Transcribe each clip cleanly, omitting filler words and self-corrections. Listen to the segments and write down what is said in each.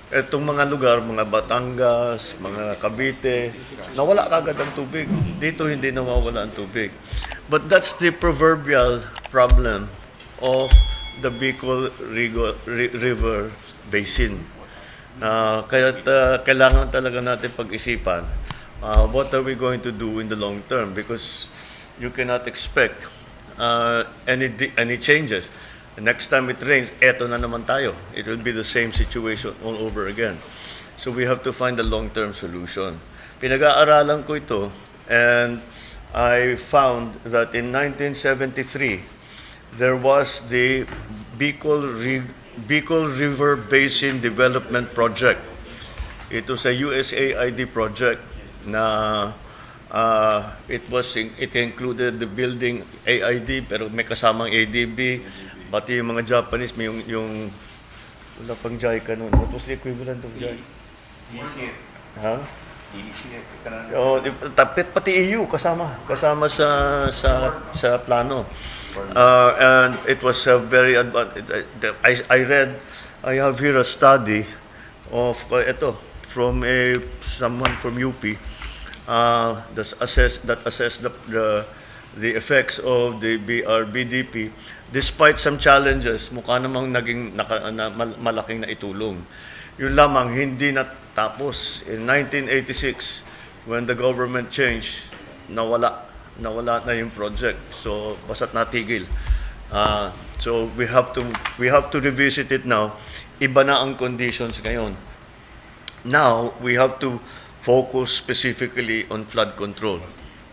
Etong mga lugar, mga Batangas, mga Cavite, nawala kagad ang tubig. Dito hindi nawawala ang tubig. But that's the proverbial problem of the Bicol River Basin. Kaya kailangan talaga natin pag-isipan what are we going to do in the long term, because you cannot expect any changes. Next time it rains, eto na naman tayo. It will be the same situation all over again. So we have to find a long-term solution. Pinag-aaralan ko ito, and I found that in 1973, there was the Bicol River Basin Development Project. Ito sa USAID project na it included the building AID, pero may kasamang ADB, pati yung mga Japanese, may yung wala pang JICA noon. What was the equivalent of JICA? EDC. Ha? EDC. Oh, pati EU kasama sa plano. And it was a very I have here a study of from someone from UP that assessed the effects of the BRBDP. Despite some challenges, mukha namang naging malaking naitulong. Yun lamang, hindi natapos. In 1986, when the government changed, nawala na yung project. So, basta't natigil. So, we have to revisit it now. Iba na ang conditions ngayon. Now, we have to focus specifically on flood control.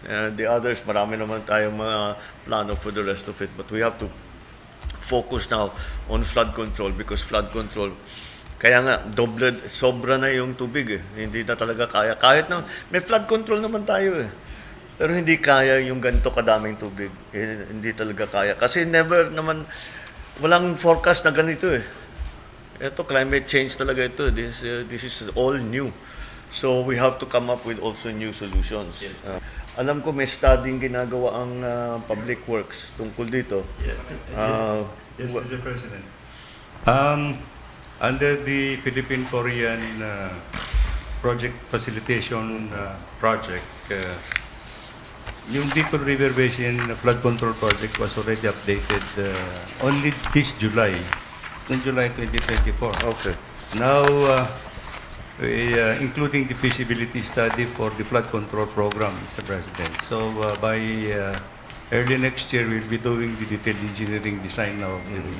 The others, marami naman tayong mga plano for the rest of it. But we have to focus now on flood control, because flood control, kaya nga, sobra na yung tubig eh. Hindi na talaga kaya. Kahit na, may flood control naman tayo eh. Pero hindi kaya yung ganito kadaming tubig. Hindi talaga kaya. Kasi never naman, walang forecast na ganito eh. Ito, climate change talaga ito. This is all new. So we have to come up with also new solutions. Yes. Alam ko may studying ginagawa ang Public Works tungkol dito. Yes, Mr. President. Under the Philippine-Korean Project Facilitation Project, yung Bicol River Basin Flood Control Project was already updated only this July, in July 2024. Okay. Now, including the feasibility study for the flood control program, Mr. President. So by early next year, we'll be doing the detailed engineering design of the